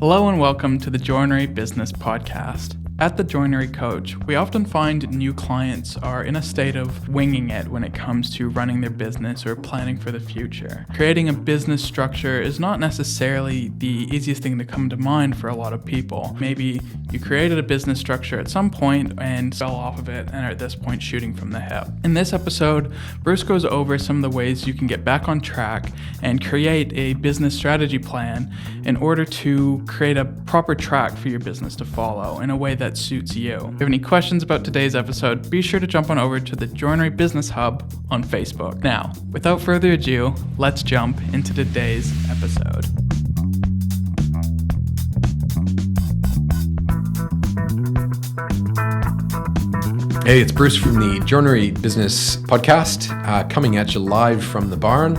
Hello and welcome to the Joinery Business Podcast. At the Joinery Coach, we often find new clients are in a state of winging it when it comes to running their business or planning for the future. Creating a business structure is not necessarily the easiest thing to come to mind for a lot of people. Maybe you created a business structure at some point and fell off of it and are at this point shooting from the hip. In this episode, Bruce goes over some of the ways you can get back on track and create a business strategy plan in order to create a proper track for your business to follow in a way that suits you. If you have any questions about today's episode, be sure to jump on over to the Joinery Business Hub on Facebook. Now, without further ado, let's jump into today's episode. Hey, it's Bruce from the Joinery Business Podcast, coming at you live from the barn.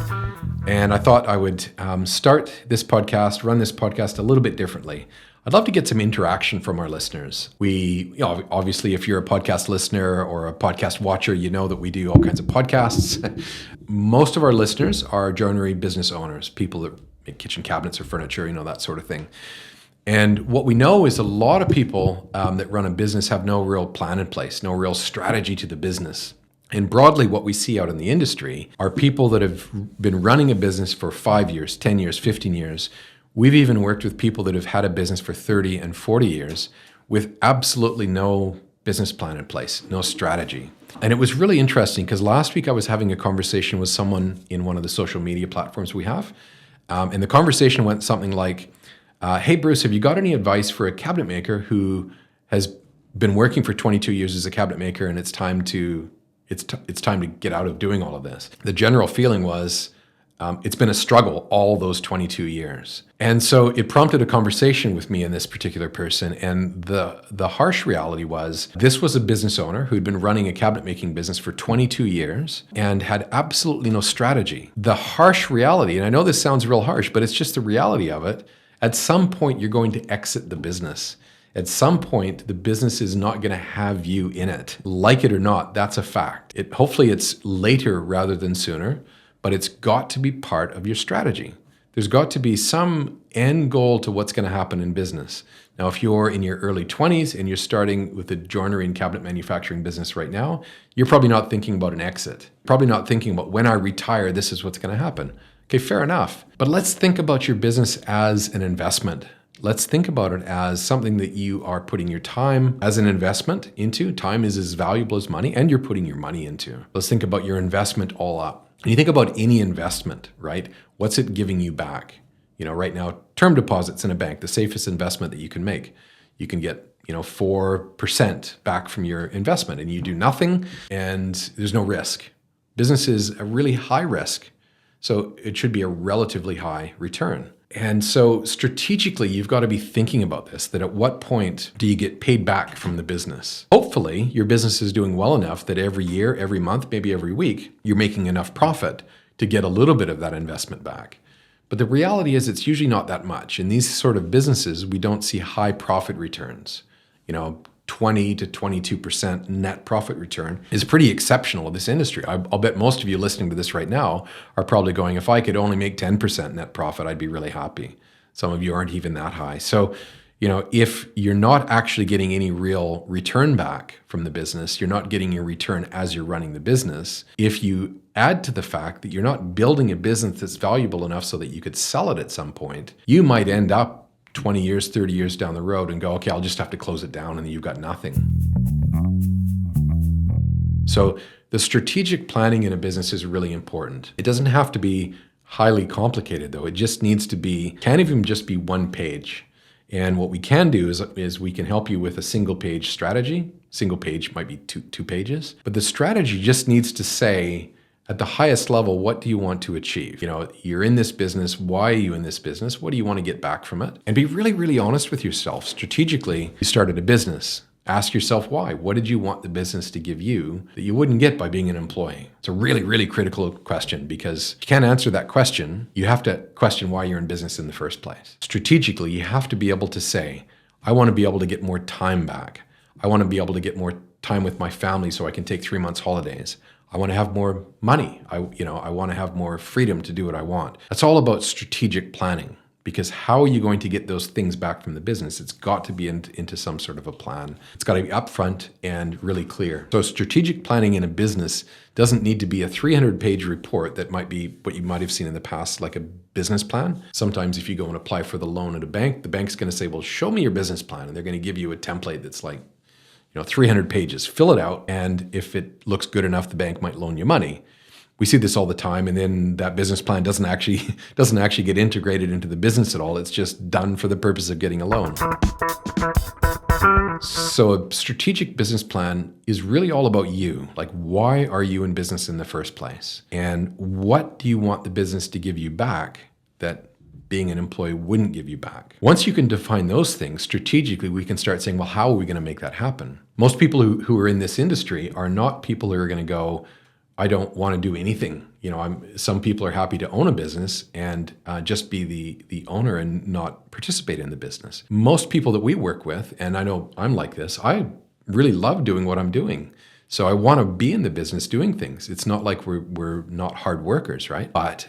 And I thought I would start this podcast, run this podcast a little bit differently. I'd love to get some interaction from our listeners. Obviously, if you're a podcast listener or a podcast watcher, you know that we do all kinds of podcasts. Most of our listeners are joinery business owners, people that make kitchen cabinets or furniture, that sort of thing. And what we know is a lot of people that run a business have no real plan in place, no real strategy to the business. And broadly, what we see out in the industry are people that have been running a business for 5 years, 10 years, 15 years. We've even worked with people that have had a business for 30 and 40 years with absolutely no business plan in place, no strategy. And it was really interesting because last week I was having a conversation with someone in one of the social media platforms we have. And the conversation went something like, hey, Bruce, have you got any advice for a cabinet maker who has been working for 22 years as a cabinet maker and it's time to get out of doing all of this? The general feeling was, it's been a struggle all those 22 years. And so it prompted a conversation with me and this particular person. And the harsh reality was this was a business owner who'd been running a cabinet making business for 22 years and had absolutely no strategy. The harsh reality, and I know this sounds real harsh, but it's just the reality of it. At some point, you're going to exit the business. At some point, the business is not going to have you in it. Like it or not, that's a fact. Hopefully it's later rather than sooner. But it's got to be part of your strategy. There's got to be some end goal to what's going to happen in business. Now, if you're in your early 20s and you're starting with a joinery and cabinet manufacturing business right now, you're probably not thinking about an exit. Probably not thinking about when I retire, this is what's going to happen. Okay, fair enough. But let's think about your business as an investment. Let's think about it as something that you are putting your time as an investment into. Time is as valuable as money, and you're putting your money into. Let's think about your investment all up. And you think about any investment, right? What's it giving you back? Right now, term deposits in a bank, the safest investment that you can make. You can get, 4% back from your investment and you do nothing and there's no risk. Business is a really high risk. So it should be a relatively high return. And so strategically, you've got to be thinking about this, that at what point do you get paid back from the business? Hopefully, your business is doing well enough that every year, every month, maybe every week, you're making enough profit to get a little bit of that investment back. But the reality is it's usually not that much. In these sort of businesses, we don't see high profit returns. 20 to 22% net profit return is pretty exceptional in this industry. I'll bet most of you listening to this right now are probably going, if I could only make 10% net profit, I'd be really happy. Some of you aren't even that high. So, if you're not actually getting any real return back from the business, you're not getting your return as you're running the business. If you add to the fact that you're not building a business that's valuable enough so that you could sell it at some point, you might end up 20 years, 30 years down the road and go, okay, I'll just have to close it down, and then you've got nothing. So the strategic planning in a business is really important. It doesn't have to be highly complicated though. It just needs to be, can't even just be one page. And what we can do is we can help you with a single page strategy. Single page might be two pages, but the strategy just needs to say, at the highest level, what do you want to achieve? You're in this business. Why are you in this business? What do you want to get back from it? And be really, really honest with yourself. Strategically, you started a business. Ask yourself why. What did you want the business to give you that you wouldn't get by being an employee? It's a really, really critical question, because if you can't answer that question, you have to question why you're in business in the first place. Strategically, you have to be able to say, I want to be able to get more time back. I want to be able to get more time with my family so I can take 3 months holidays. I want to have more money. I want to have more freedom to do what I want. That's all about strategic planning. Because how are you going to get those things back from the business? It's got to be into some sort of a plan. It's got to be upfront and really clear. So strategic planning in a business doesn't need to be a 300-page report that might be what you might have seen in the past, like a business plan. Sometimes if you go and apply for the loan at a bank, the bank's going to say, well, show me your business plan. And they're going to give you a template that's like, 300 pages. Fill it out. And if it looks good enough, the bank might loan you money. We see this all the time, and then that business plan doesn't actually get integrated into the business at all. It's just done for the purpose of getting a loan. So a strategic business plan is really all about you. Like, why are you in business in the first place? And what do you want the business to give you back that being an employee wouldn't give you back? Once you can define those things strategically, we can start saying, well, how are we going to make that happen? Most people who are in this industry are not people who are going to go, I don't want to do anything. Some people are happy to own a business and just be the owner and not participate in the business. Most people that we work with, and I know I'm like this, I really love doing what I'm doing. So I want to be in the business doing things. It's not like we're not hard workers, right? But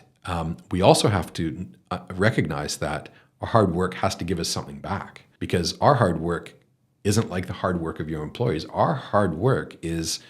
we also have to recognize that our hard work has to give us something back, because our hard work isn't like the hard work of your employees. Our hard work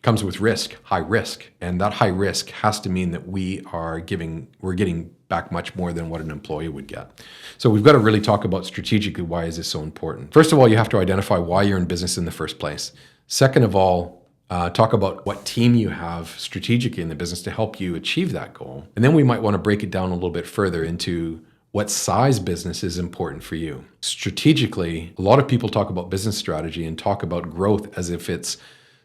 comes with risk, high risk. And that high risk has to mean that we're getting back much more than what an employee would get. So we've got to really talk about strategically, why is this so important? First of all, you have to identify why you're in business in the first place. Second of all, talk about what team you have strategically in the business to help you achieve that goal. And then we might want to break it down a little bit further into what size business is important for you. Strategically, a lot of people talk about business strategy and talk about growth as if it's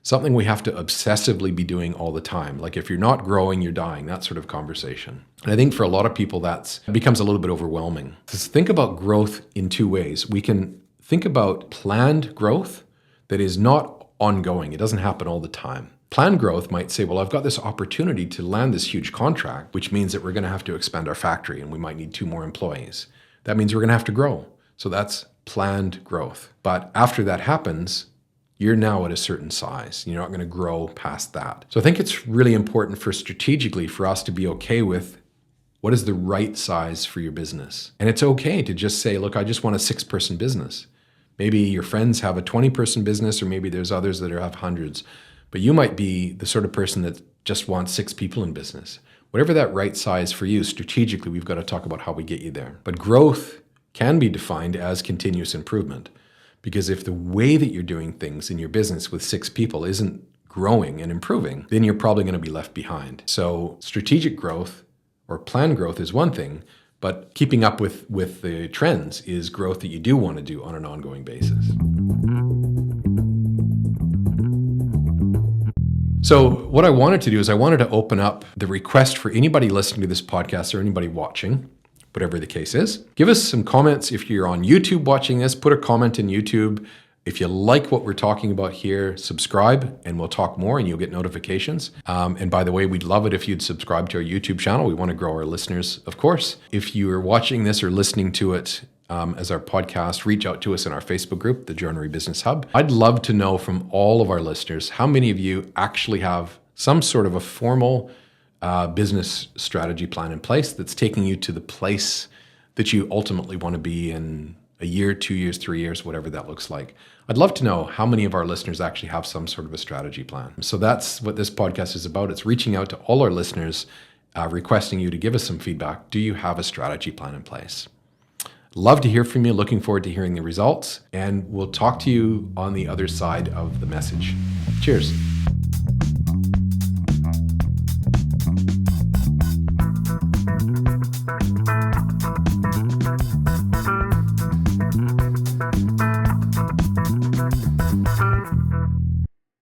something we have to obsessively be doing all the time. Like, if you're not growing, you're dying, that sort of conversation. And I think for a lot of people, that becomes a little bit overwhelming. Just think about growth in two ways. We can think about planned growth that is not ongoing. It doesn't happen all the time. Planned growth might say, well, I've got this opportunity to land this huge contract, which means that we're going to have to expand our factory and we might need 2 more employees. That means we're going to have to grow. So that's planned growth. But after that happens, you're now at a certain size. You're not going to grow past that. So I think it's really important strategically for us to be okay with what is the right size for your business. And it's okay to just say, look, I just want a 6-person business. Maybe your friends have a 20-person business, or maybe there's others that have hundreds. But you might be the sort of person that just wants 6 people in business. Whatever that right size for you, strategically, we've got to talk about how we get you there. But growth can be defined as continuous improvement. Because if the way that you're doing things in your business with 6 people isn't growing and improving, then you're probably going to be left behind. So strategic growth or planned growth is one thing, but keeping up with the trends is growth that you do want to do on an ongoing basis. So what I wanted to do is I wanted to open up the request for anybody listening to this podcast or anybody watching, whatever the case is. Give us some comments. If you're on YouTube watching this, put a comment in YouTube. If you like what we're talking about here, subscribe and we'll talk more and you'll get notifications. And by the way, we'd love it if you'd subscribe to our YouTube channel. We want to grow our listeners, of course. If you are watching this or listening to it as our podcast, reach out to us in our Facebook group, the Joinery Business Hub. I'd love to know from all of our listeners, how many of you actually have some sort of a formal business strategy plan in place that's taking you to the place that you ultimately want to be in a year, 2 years, 3 years, whatever that looks like. I'd love to know how many of our listeners actually have some sort of a strategy plan. So that's what this podcast is about. It's reaching out to all our listeners, requesting you to give us some feedback. Do you have a strategy plan in place? Love to hear from you. Looking forward to hearing the results. And we'll talk to you on the other side of the message. Cheers.